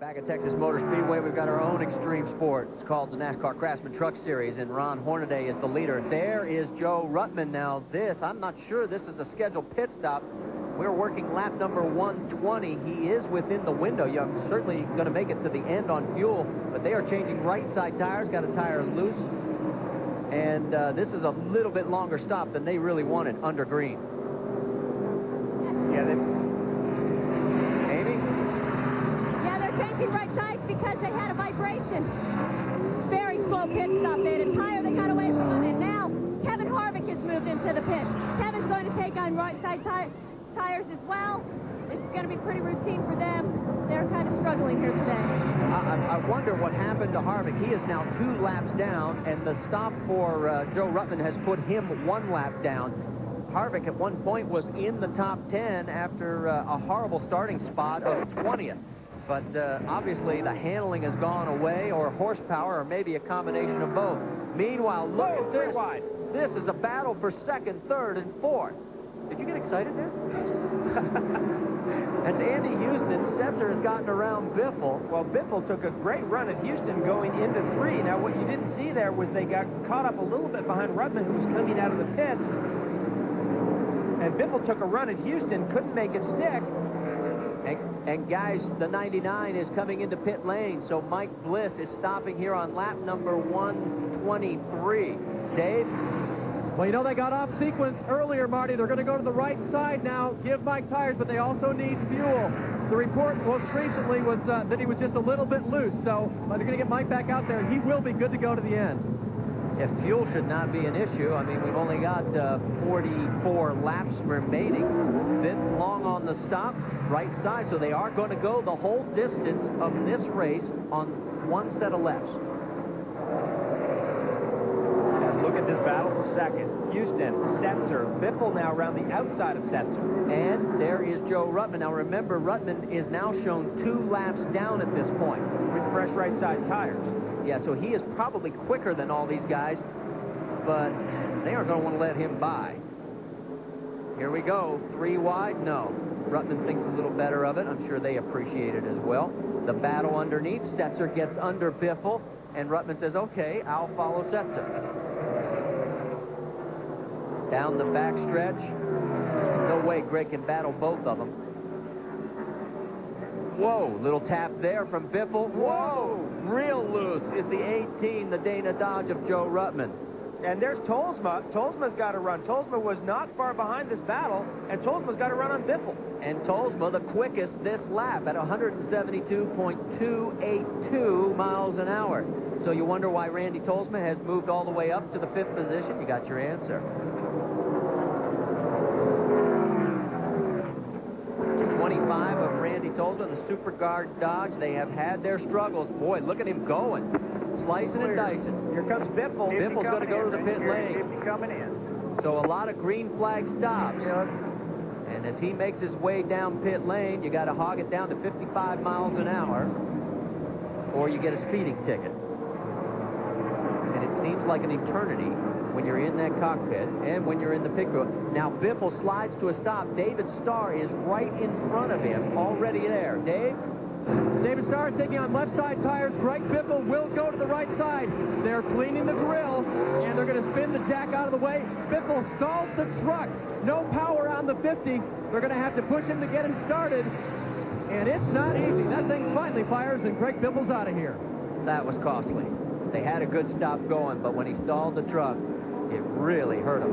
Back at Texas Motor Speedway, we've got our own extreme sport. It's called the NASCAR Craftsman Truck Series, and Ron Hornaday is the leader. There is Joe Ruttman. Now this, I'm not sure this is a scheduled pit stop. We're working lap number 120. He is within the window. You're certainly going to make it to the end on fuel, but they are changing right side tires, got a tire loose. And this is a little bit longer stop than they really wanted under green. Yeah, Amy? Yeah, they're changing right sides because they had a vibration. Very slow pit stop. They had a tire that got away from them, and now Kevin Harvick has moved into the pit. Kevin's going to take on right side tires as well. It's going to be pretty routine for them. They're kind of struggling here today. I wonder what happened to Harvick. He is now 2 laps down, and the stop for Joe Ruttman has put him 1 lap down. Harvick at one point was in the top 10 after a horrible starting spot of 20th. But obviously the handling has gone away, or horsepower, or maybe a combination of both. Meanwhile, look at this. This is a battle for 2nd, 3rd, and 4th. Did you get excited there? And Andy Houston, Setzer has gotten around Biffle. well, Biffle took a great run at Houston going into 3. Now, what you didn't see there was they got caught up a little bit behind Ruttman, who was coming out of the pits. And Biffle took a run at Houston, couldn't make it stick. And guys, the 99 is coming into pit lane, so Mike Bliss is stopping here on lap number 123. Dave? Well, you know, they got off sequence earlier, Marty. They're going to go to the right side now, give Mike tires, but they also need fuel. The report most recently was that he was just a little bit loose, so they're going to get Mike back out there, and he will be good to go to the end. If fuel should not be an issue, I mean, we've only got 44 laps remaining. Bit long on the stop, right side, so they are going to go the whole distance of this race on 1 set of lefts. Look at this battle for 2nd. Houston, Setzer, Biffle now around the outside of Setzer. And there is Joe Ruttman. Now remember, Ruttman is now shown 2 laps down at this point. With fresh right side tires. Yeah, so he is probably quicker than all these guys, but they aren't going to want to let him by. Here we go. 3 wide? No. Ruttman thinks a little better of it. I'm sure they appreciate it as well. The battle underneath. Setzer gets under Biffle, and Ruttman says, okay, I'll follow Setzer. Down the back stretch. No way Greg can battle both of them. Whoa, little tap there from Biffle. Whoa, real loose is the 18, the Dana Dodge of Joe Ruttman. And there's Tolsma. Tolsma's got to run. Tolsma was not far behind this battle, and Tolsma's got to run on Biffle. And Tolsma the quickest this lap at 172.282 miles an hour. So you wonder why Randy Tolsma has moved all the way up to the 5th position. You got your answer. 25 of Randy Tolsma, the Super Guard Dodge. They have had their struggles. Boy, look at him going. Slicing and dicing. Here comes Biffle. Biffle's going to go to the pit lane. Coming in. So a lot of green flag stops. And as he makes his way down pit lane, you got to hog it down to 55 miles an hour, or you get a speeding ticket. And it seems like an eternity when you're in that cockpit and when you're in the pit crew. Now Biffle slides to a stop. David Starr is right in front of him, already there. Dave? David Starr is taking on left side tires. Greg Biffle will go to the right side. They're cleaning the grill, and they're going to spin the jack out of the way. Biffle stalls the truck. No power on the 50. They're going to have to push him to get him started, and it's not easy. That thing finally fires, and Greg Biffle's out of here. That was costly. They had a good stop going, but when he stalled the truck, it really hurt him.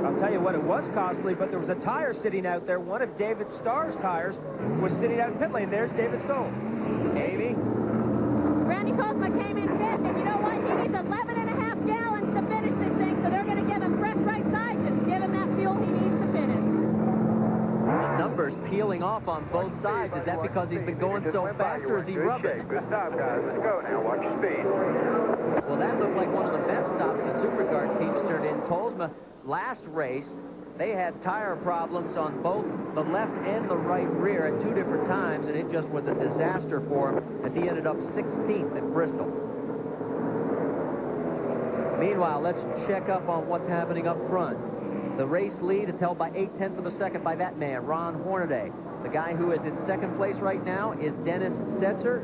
I'll tell you what, it was costly, but there was a tire sitting out there. One of David Starr's tires was sitting out in pit lane. There's David Stoll. Amy? Randy Tolsma came in 5th, and you know what? He needs 11.5 gallons to finish this thing, so they're going to give him fresh right side. Just give him that fuel he needs to finish. The numbers peeling off on both sides. Is that because he's been going so fast, or is he rubbing? Good stop, guys. Let's go now. Watch your speed. Well, that looked like one of the best stops the Superguard teams turned in. Tolsma, last race, they had tire problems on both the left and the right rear at 2 different times, and it just was a disaster for him as he ended up 16th at Bristol. Meanwhile, let's check up on what's happening up front. The race lead is held by 0.8 of a second by that man, Ron Hornaday. The guy who is in 2nd place right now is Dennis Setzer.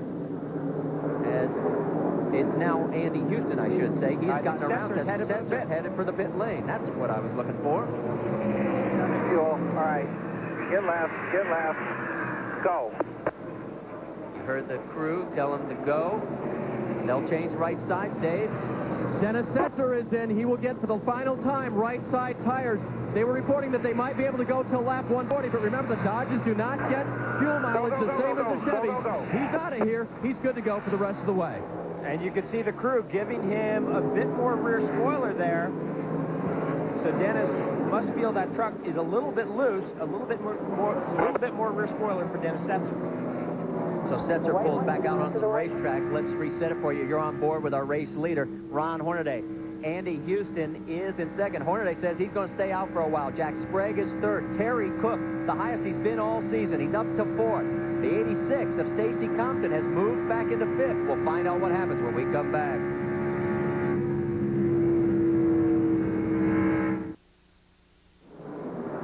It's now Andy Houston, I should say. He's gotten around. Setzer's Headed for the pit lane. That's what I was looking for. Fuel. All right. Get left. Get left. Go. You heard the crew tell him to go. They'll change right sides, Dave. Dennis Setzer is in. He will get for the final time right side tires. They were reporting that they might be able to go till lap 140, but remember the Dodges do not get fuel mileage the same as the Chevys. He's out of here. He's good to go for the rest of the way. And you can see the crew giving him a bit more rear spoiler there. So Dennis must feel that truck is a little bit loose, a little bit more rear spoiler for Dennis Setzer. So Setzer pulls back out onto the racetrack. Let's reset it for you. You're on board with our race leader, Ron Hornaday. Andy Houston is in second. Hornaday says he's going to stay out for a while. Jack Sprague is third. Terry Cook, the highest he's been all season. He's up to fourth. The 86 of Stacy Compton has moved back into fifth. We'll find out what happens when we come back.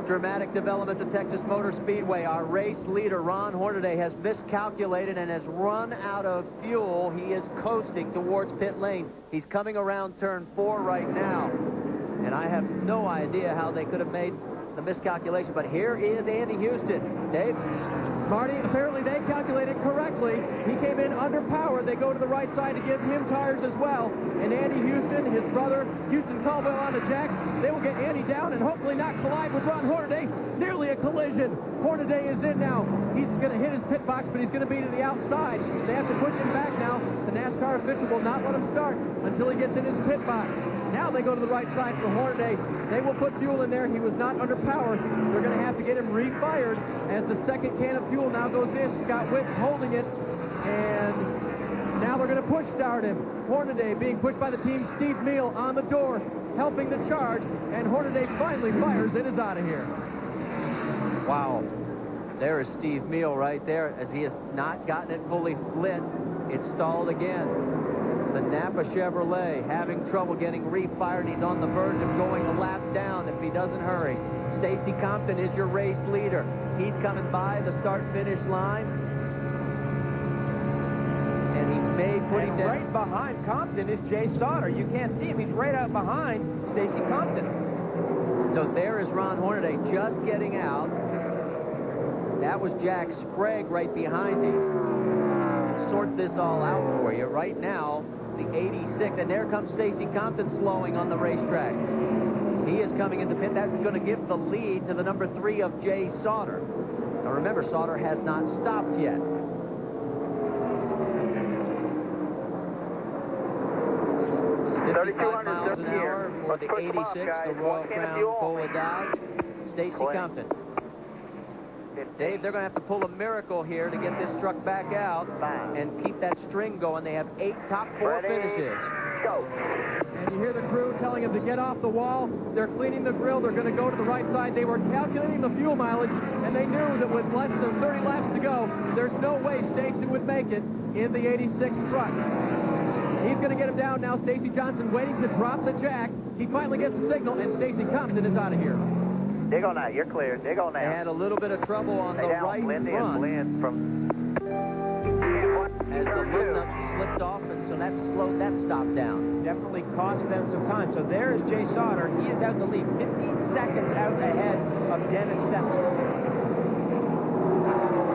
Dramatic developments at Texas Motor Speedway. Our race leader, Ron Hornaday, has miscalculated and has run out of fuel. He is coasting towards pit lane. He's coming around turn 4 right now. And I have no idea how they could have made the miscalculation. But here is Andy Houston. Dave? Marty, apparently they calculated correctly. He came in under power. They go to the right side to give him tires as well. And Andy Houston, his brother, Houston Caldwell on the jack. They will get Andy down and hopefully not collide with Ron Hornaday. Nearly a collision. Hornaday is in now. He's going to hit his pit box, but he's going to be to the outside. They have to push him back now. The NASCAR official will not let him start until he gets in his pit box. Now they go to the right side for Hornaday. They will put fuel in there. He was not under power. They're going to have to get him refired as the second can of fuel now goes in. Scott Witt's holding it. And now they're going to push start him. Hornaday being pushed by the team. Steve Meal on the door, helping the charge. And Hornaday finally fires and is out of here. Wow. There is Steve Meal right there as he has not gotten it fully lit. It's stalled again. The Napa Chevrolet having trouble getting refired. He's on the verge of going a lap down if he doesn't hurry. Stacy Compton is your race leader. He's coming by the start-finish line. And he may put him down. Right behind Compton is Jay Sauter. You can't see him. He's right out behind Stacy Compton. So there is Ron Hornaday just getting out. That was Jack Sprague right behind him. Sort this all out for you. Right now, the 86, and there comes Stacy Compton slowing on the racetrack. He is coming into pit. That's going to give the lead to the number 3 of Jay Sauter. Now remember, Sauter has not stopped yet. $55 miles an hour for the 86, the Royal Crown Cola Dodge. Stacy Compton. Dave, they're going to have to pull a miracle here to get this truck back out and keep that string going. They have 8 top 4 finishes. Go. And you hear the crew telling him to get off the wall. They're cleaning the grill. They're going to go to the right side. They were calculating the fuel mileage, and they knew that with less than 30 laps to go, there's no way Stacy would make it in the 86 truck. He's going to get him down now. Stacy Johnson waiting to drop the jack. He finally gets the signal, and Stacy Compton is out of here. Dig on that. You're clear. Dig on that. They had a little bit of trouble on the right blend front. Blend from... As the lug nut slipped off, and so that slowed that stop down. Definitely cost them some time. So there is Jay Sauter. He is out in the lead, 15 seconds out ahead of Dennis Setzer.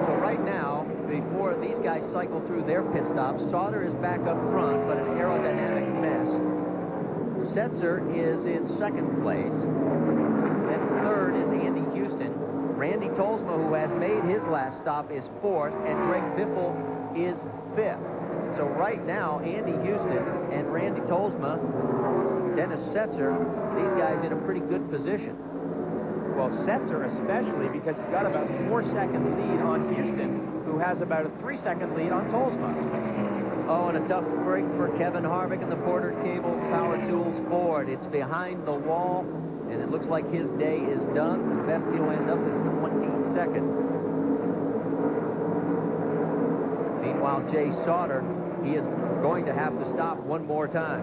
So right now, before these guys cycle through their pit stops, Sauter is back up front, but an aerodynamic mess. Setzer is in second place. And third is Andy Houston. Randy Tolsma, who has made his last stop, is fourth, and Greg Biffle is fifth. So right now, Andy Houston and Randy Tolsma, Dennis Setzer, these guys in a pretty good position. Well, Setzer especially, because he's got about a 4-second lead on Houston, who has about a 3-second lead on Tolsma. Oh, and a tough break for Kevin Harvick and the Porter Cable Power Tools Ford. It's behind the wall, and it looks like his day is done. The best he'll end up is 22nd. Meanwhile, Jay Sauter, he is going to have to stop one more time.